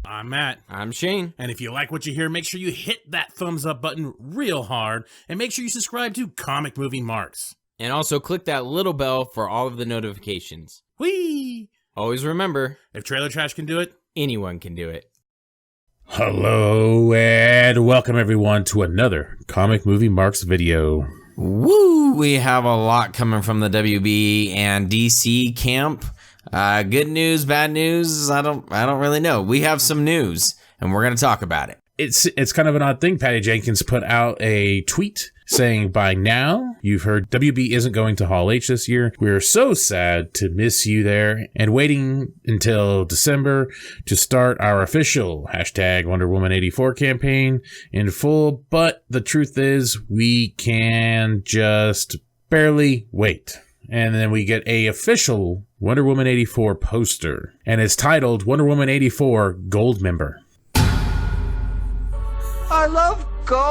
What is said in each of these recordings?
I'm Matt. I'm Shane. And if you like what you hear, make sure you hit that thumbs up button real hard and make sure you subscribe to Comic Movie Marks. And also click that little bell for all of the notifications. Whee! Always remember, If Trailer Trash can do it, anyone can do it. hello and welcome everyone to another Comic Movie Marks video. Woo! We have a lot coming from the WB and DC camp. Good news, bad news, I don't really know. We have some news, and we're going to talk about it. It's kind of an odd thing. Patty Jenkins put out a tweet saying, by now, you've heard WB isn't going to Hall H this year. We're so sad to miss you there and waiting until December to start our official hashtag Wonder Woman 84 campaign in full. But the truth is we can just barely wait. And then we get a official Wonder Woman 84 poster, and it's titled Wonder Woman 84 Gold Member. I love gold!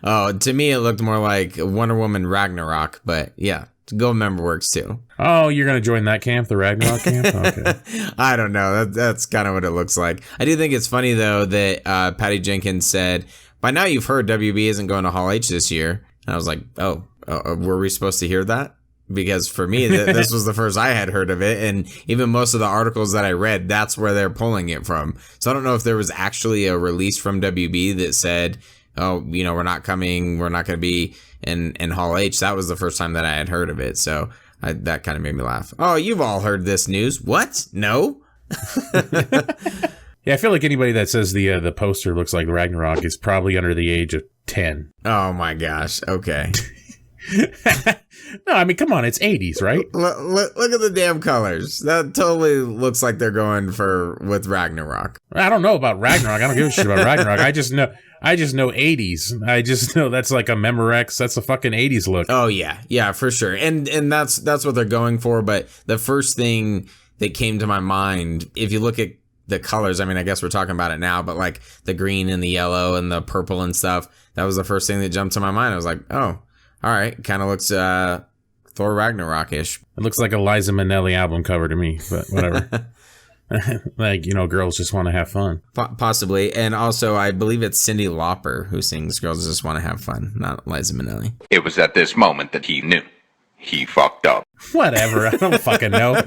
Oh, to me it looked more like Wonder Woman Ragnarok, but yeah, Gold Member works too. Oh, you're going to join that camp, the Ragnarok camp? Okay. I don't know. That's kind of what it looks like. I do think it's funny, though, that Patty Jenkins said, by now you've heard WB isn't going to Hall H this year. And I was like, oh, were we supposed to hear that? Because for me, this was the first I had heard of it. And even most of the articles that I read, that's where they're pulling it from. So I don't know if there was actually a release from WB that said, oh, you know, we're not coming. We're not going to be in Hall H. That was the first time that I had heard of it. So that kind of made me laugh. Oh, you've all heard this news. What? No? Yeah, I feel like anybody that says the poster looks like Ragnarok is probably under the age of 10. Oh, my gosh. Okay. No, I mean, come on, it's 80s, right? Look at the damn colors. That totally looks like they're going with Ragnarok. I don't know about Ragnarok. I don't give a shit about Ragnarok. I just know 80s. I just know that's like a Memorex. That's a fucking 80s look. Oh yeah, for sure. And that's what they're going for. But the first thing that came to my mind, if you look at the colors, I mean, I guess we're talking about it now, but like the green and the yellow and the purple and stuff, that was the first thing that jumped to my mind. I was like, oh, all right, kind of looks Thor Ragnarok-ish. It looks like a Liza Minnelli album cover to me, but whatever. Like, you know, girls just want to have fun. Possibly. And also, I believe it's Cyndi Lauper who sings Girls Just Want to Have Fun, not Liza Minnelli. It was at this moment that he knew. He fucked up. Whatever, I don't fucking know.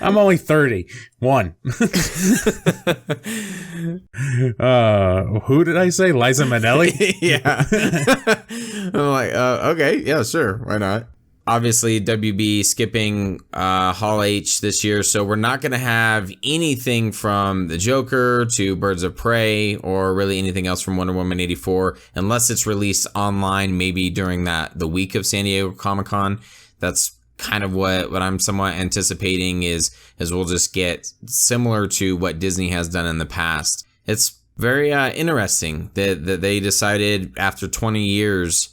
I'm only 31. Who did I say? Liza Minnelli? Yeah. I'm like, okay, yeah, sure, why not? Obviously, WB skipping Hall H this year, so we're not going to have anything from the Joker to Birds of Prey or really anything else from Wonder Woman 84 unless it's released online, maybe during the week of San Diego Comic-Con. That's kind of what I'm somewhat anticipating is we'll just get similar to what Disney has done in the past. It's very interesting that they decided after 20 years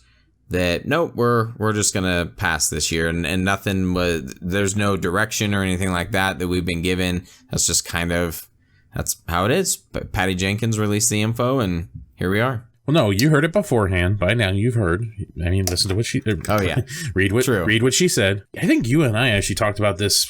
that nope, we're just gonna pass this year, and nothing was, there's no direction or anything like that we've been given. That's just kind of, that's how it is. But Patty Jenkins released the info, and here we are. Well, no, you heard it beforehand. By now, you've heard. I mean, listen to what she... Oh, yeah. read what she said. I think you and I actually talked about this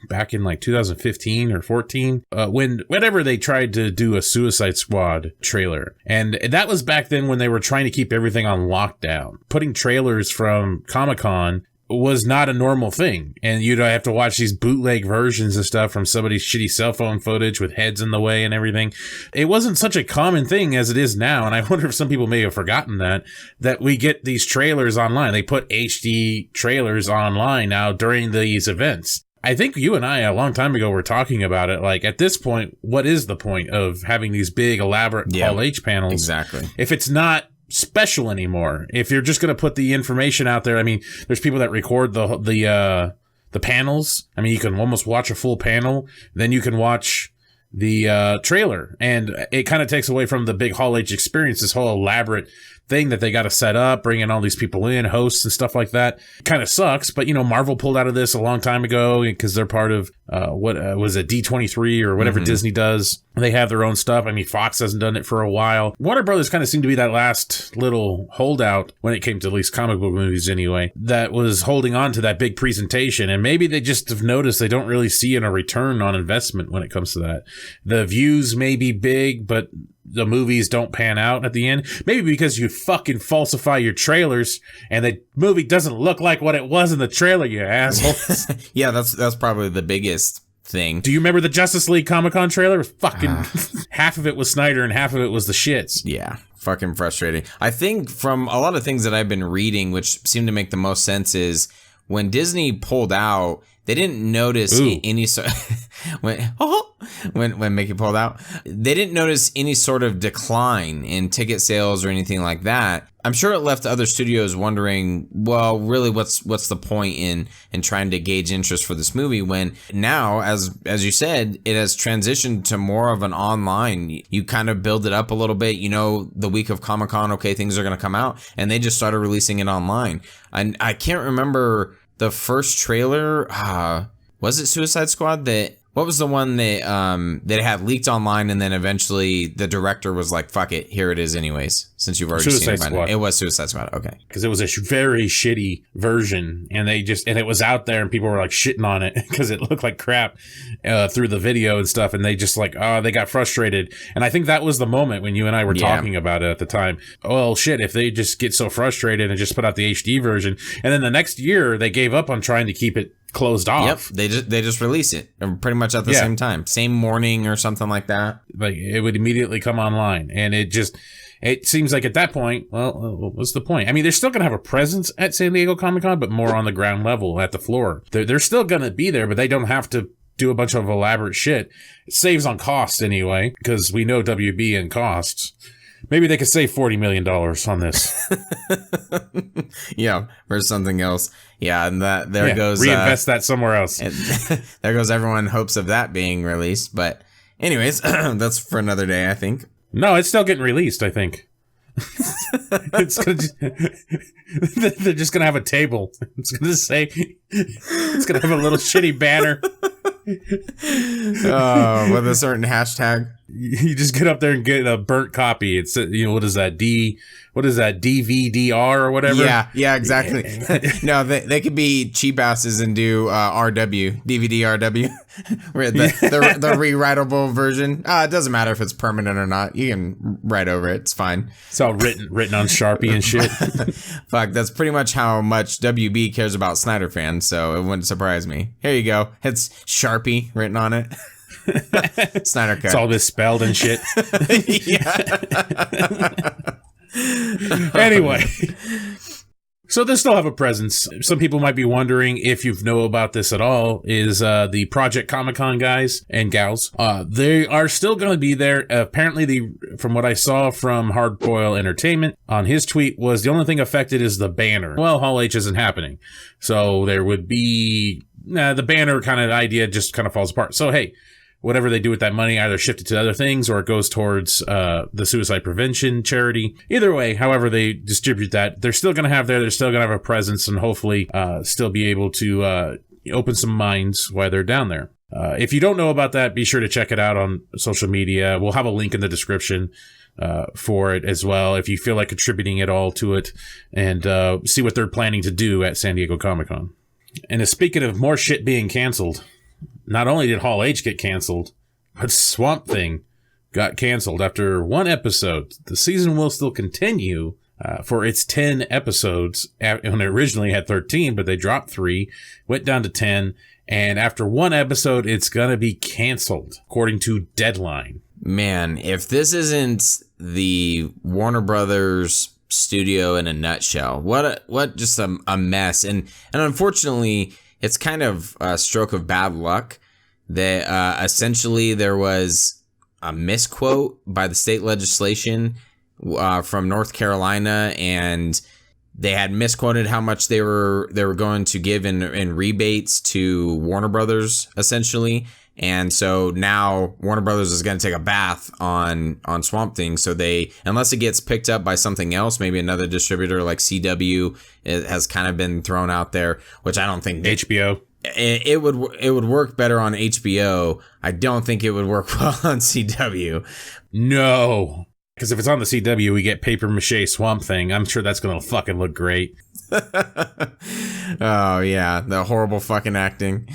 back in like 2015 or 14, whenever they tried to do a Suicide Squad trailer. And that was back then when they were trying to keep everything on lockdown. Putting trailers from Comic-Con was not a normal thing, and you'd have to watch these bootleg versions of stuff from somebody's shitty cell phone footage with heads in the way and everything. It wasn't such a common thing as it is now, and I wonder if some people may have forgotten that we get these trailers online. They put HD trailers online now during these events. I think you and I a long time ago were talking about it. Like, at this point, what is the point of having these big elaborate Hall H panels? Exactly. If it's not special anymore, if you're just going to put the information out there. I mean, there's people that record the panels. I mean, you can almost watch a full panel, then you can watch the trailer, and it kind of takes away from the big Hall H experience, this whole elaborate thing that they got to set up, bringing all these people in, hosts and stuff like that. Kind of sucks, but Marvel pulled out of this a long time ago because they're part of what was it, D23 or whatever Disney does. They have their own stuff. I mean, Fox hasn't done it for a while. Warner Brothers kind of seemed to be that last little holdout when it came to at least comic book movies anyway, that was holding on to that big presentation. And maybe they just have noticed they don't really see a return on investment when it comes to that. The views may be big, but the movies don't pan out at the end. Maybe because you fucking falsify your trailers and the movie doesn't look like what it was in the trailer, you assholes. Yeah, that's probably the biggest thing. Do you remember the Justice League Comic-Con trailer? Fucking half of it was Snyder and half of it was the shits. Yeah, fucking frustrating. I think from a lot of things that I've been reading, which seem to make the most sense, is when Disney pulled out, they didn't notice any sort when Mickey pulled out, they didn't notice any sort of decline in ticket sales or anything like that. I'm sure it left other studios wondering, well, really, what's the point in trying to gauge interest for this movie when now, as you said, it has transitioned to more of an online. You kind of build it up a little bit, the week of Comic-Con, okay, things are going to come out, and they just started releasing it online. And I can't remember the first trailer. Was it Suicide Squad? What was the one that had leaked online, and then eventually the director was like, "Fuck it, here it is, anyways." Since you've already seen it by now, it was Suicide Squad. Okay, because it was a very shitty version, and it was out there, and people were like shitting on it because it looked like crap through the video and stuff, and they just they got frustrated, and I think that was the moment when you and I were talking about it at the time. Well, shit, if they just get so frustrated and just put out the HD version, and then the next year they gave up on trying to keep it closed off. Yep, they just release it pretty much at the same time, same morning or something like that. Like it would immediately come online, and it seems like at that point, well, what's the point? I mean, they're still gonna have a presence at San Diego Comic-Con, but more on the ground level at the floor. They're still gonna be there, but they don't have to do a bunch of elaborate shit. It saves on costs anyway, because we know WB and costs. Maybe they could save $40 million on this. Yeah, or something else. Yeah, and goes... Reinvest that somewhere else. There goes everyone hopes of that being released. But anyways, that's for another day, I think. No, it's still getting released, I think. They're just going to have a table. It's going to say... It's going to have a little shitty banner. With a certain hashtag. You just get up there and get a burnt copy. It's what is that DVDR or whatever? Yeah, exactly. No, they could be cheap asses and do RW DVD RW, where the rewritable version. It doesn't matter if it's permanent or not. You can write over it. It's fine. It's all written on Sharpie and shit. Fuck, that's pretty much how much WB cares about Snyder fans. So it wouldn't surprise me. Here you go. It's Sharpie written on it. Snyder Cut. It's all misspelled and shit. Anyway, so they still have a presence. Some people might be wondering if you know about this at all. Is the Project Comic-Con guys and gals? They are still going to be there. Apparently, from what I saw from Hardboil Entertainment on his tweet, was the only thing affected is the banner. Well, Hall H isn't happening, so there would be the banner kind of idea just kind of falls apart. So hey, whatever they do with that money, either shift it to other things or it goes towards the suicide prevention charity. Either way, however they distribute that, they're still going to have they're still going to have a presence and hopefully still be able to open some minds while they're down there. If you don't know about that, be sure to check it out on social media. We'll have a link in the description for it as well if you feel like contributing at all to it, and see what they're planning to do at San Diego Comic-Con. And speaking of more shit being canceled, not only did Hall H get canceled, but Swamp Thing got canceled after one episode. The season will still continue for its 10 episodes. When it originally had 13, but they dropped 3, went down to 10. And after one episode, it's going to be canceled, according to Deadline. Man, if this isn't the Warner Brothers studio in a nutshell, what just a mess. And unfortunately, it's kind of a stroke of bad luck that essentially there was a misquote by the state legislation from North Carolina, and they had misquoted how much they were going to give in rebates to Warner Brothers, essentially. And so now Warner Brothers is going to take a bath on Swamp Thing. So unless it gets picked up by something else, maybe another distributor like CW has kind of been thrown out there, which I don't think HBO. It would work better on HBO. I don't think it would work well on CW. No, because if it's on the CW, we get paper mache Swamp Thing. I'm sure that's gonna fucking look great. Oh yeah, the horrible fucking acting.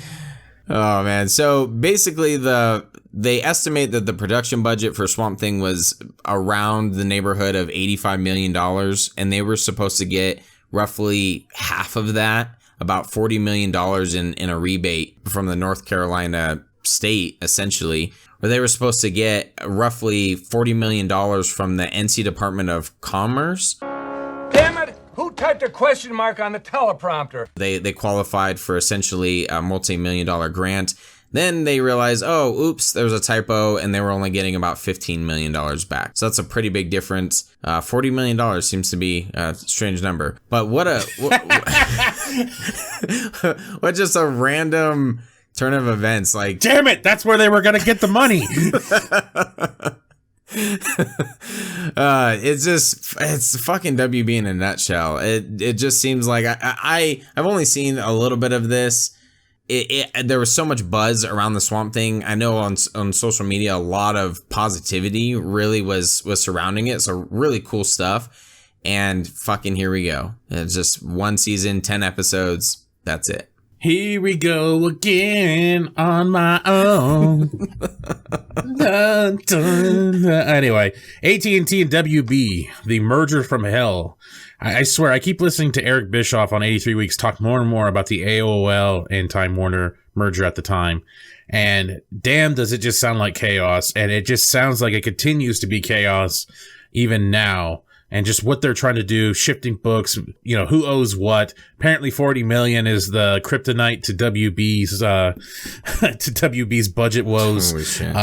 Oh man. So basically they estimate that the production budget for Swamp Thing was around the neighborhood of $85 million, and they were supposed to get roughly half of that, about $40 million in a rebate from the North Carolina state, essentially, where they were supposed to get roughly $40 million from the NC Department of Commerce. Damn it! Who typed a question mark on the teleprompter? They qualified for essentially a multi-million-dollar grant. Then they realized, oh, oops, there was a typo, and they were only getting about $15 million back. So that's a pretty big difference. $40 million seems to be a strange number. But what just a random turn of events. Like, damn it, that's where they were going to get the money. It's fucking WB in a nutshell. It just seems like I've only seen a little bit of this. There was so much buzz around the Swamp Thing. I know on social media, a lot of positivity really was surrounding it. So really cool stuff. And fucking here we go. It's just one season, 10 episodes. That's it. Here we go again on my own. Dun, dun, dun. Anyway, AT&T and WB, the merger from hell. I swear, I keep listening to Eric Bischoff on 83 Weeks talk more and more about the AOL and Time Warner merger at the time. And damn, does it just sound like chaos. And it just sounds like it continues to be chaos even now. And just what they're trying to do, shifting books, you know, who owes what. Apparently 40 million is the kryptonite to WB's budget woes. Holy shit.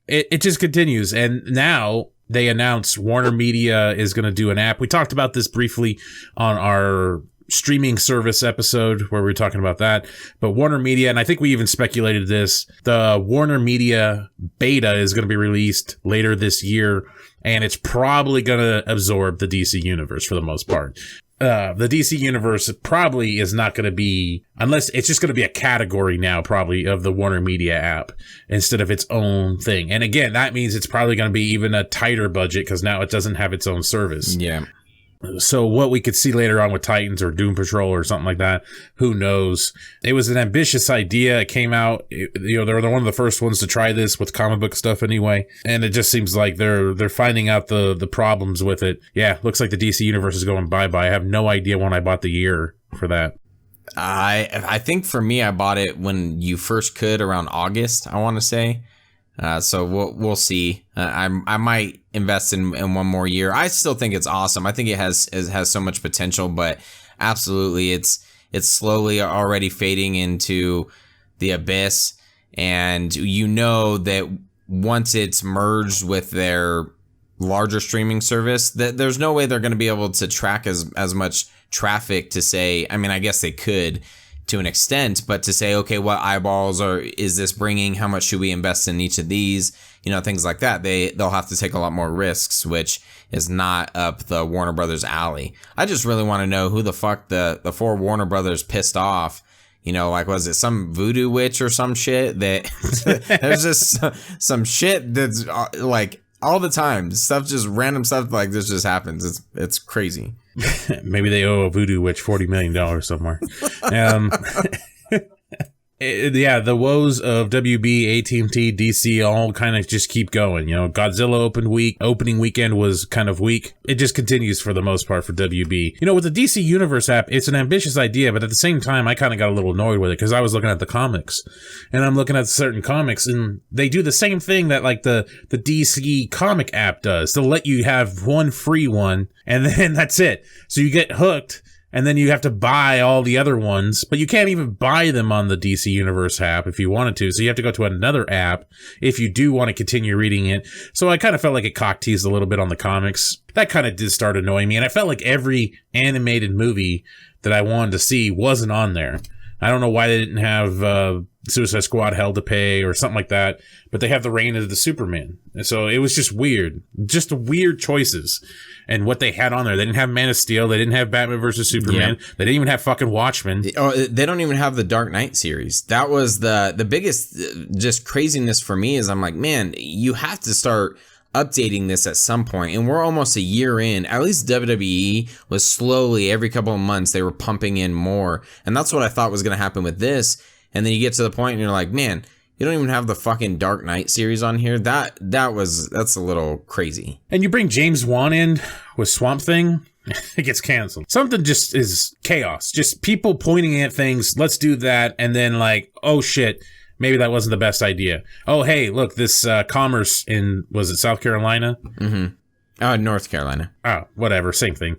It just continues. And now they announced Warner Media is going to do an app. We talked about this briefly on our streaming service episode where we were talking about that. But Warner Media, and I think we even speculated this, the Warner Media beta is going to be released later this year. And it's probably going to absorb the DC universe for the most part. The DC universe probably is not going to be, unless it's just going to be a category now, probably, of the Warner Media app instead of its own thing. And again, that means it's probably going to be even a tighter budget because now it doesn't have its own service. Yeah. So what we could see later on with Titans or Doom Patrol or something like that, who knows? It was an ambitious idea. It came out, you know, they're one of the first ones to try this with comic book stuff anyway. And it just seems like they're finding out the problems with it. Yeah, looks like the DC universe is going bye-bye. I have no idea when I bought the year for that. I think for me, I bought it when you first could around August, I want to say. So we'll see. I might invest in one more year. I still think it's awesome. I think it has so much potential, but absolutely it's slowly already fading into the abyss. And you know that once it's merged with their larger streaming service, that there's no way they're going to be able to track as much traffic to say, I mean, I guess they could to an extent, but to say, okay, what eyeballs is this bringing? How much should we invest in each of these? You know, things like that. They'll have to take a lot more risks, which is not up the Warner Brothers alley. I just really want to know who the fuck the four Warner Brothers pissed off. You know, like, was it some voodoo witch or some shit that there's just some shit that's like all the time, random stuff like this just happens. It's crazy. Maybe they owe a voodoo witch $40 million somewhere. Yeah, the woes of WB, AT&T, DC all kind of just keep going. You know, Godzilla opening weekend was kind of weak. It just continues for the most part for WB. You know, with the DC Universe app, it's an ambitious idea, but at the same time, I kind of got a little annoyed with it because I was looking at the comics, and I'm looking at certain comics, and they do the same thing that like the DC comic app does. They'll let you have one free one, and then that's it. So you get hooked. And then you have to buy all the other ones, but you can't even buy them on the DC Universe app if you wanted to. So you have to go to another app if you do want to continue reading it. So I kind of felt like it cock teased a little bit on the comics. That kind of did start annoying me. And I felt like every animated movie that I wanted to see wasn't on there. I don't know why they didn't have Suicide Squad hell to pay or something like that, but they have the reign of the Superman. And so it was just weird choices. And what they had on there, they didn't have Man of Steel, they didn't have Batman versus Superman, they didn't even have fucking Watchmen. Oh, they don't even have the Dark Knight series. That was the biggest just craziness for me is I'm like, man, you have to start updating this at some point, and we're almost a year in. At least WWE was slowly every couple of months they were pumping in more, and that's what I thought was going to happen with this. And then you get to the point and you're like, man, you don't even have the fucking Dark Knight series on here. That's a little crazy. And you bring James Wan in with Swamp Thing, it gets canceled. Something just is chaos. Just people pointing at things. Let's do that, and then like, oh shit. Maybe that wasn't the best idea. Oh, hey, look, this commerce was it South Carolina? Mm-hmm. North Carolina. Oh, whatever, same thing.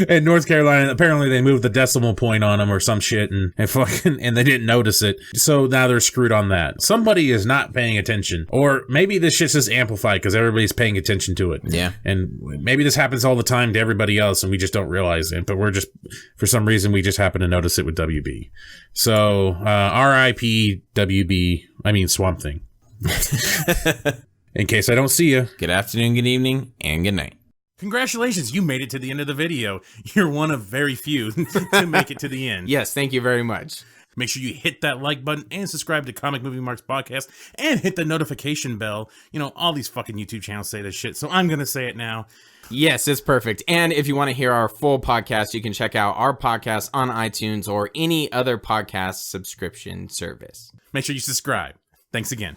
In North Carolina, apparently they moved the decimal point on them or some shit, and they didn't notice it. So now they're screwed on that. Somebody is not paying attention, or maybe this shit's just amplified because everybody's paying attention to it. Yeah, and maybe this happens all the time to everybody else, and we just don't realize it. But we're just, for some reason, we just happen to notice it with WB. So R.I.P. WB. I mean Swamp Thing. In case I don't see you. Good afternoon, good evening, and good night. Congratulations, you made it to the end of the video. You're one of very few to make it to the end. Yes, thank you very much. Make sure you hit that like button and subscribe to Comic Movie Marks Podcast and hit the notification bell. You know, all these fucking YouTube channels say this shit, so I'm going to say it now. Yes, it's perfect. And if you want to hear our full podcast, you can check out our podcast on iTunes or any other podcast subscription service. Make sure you subscribe. Thanks again.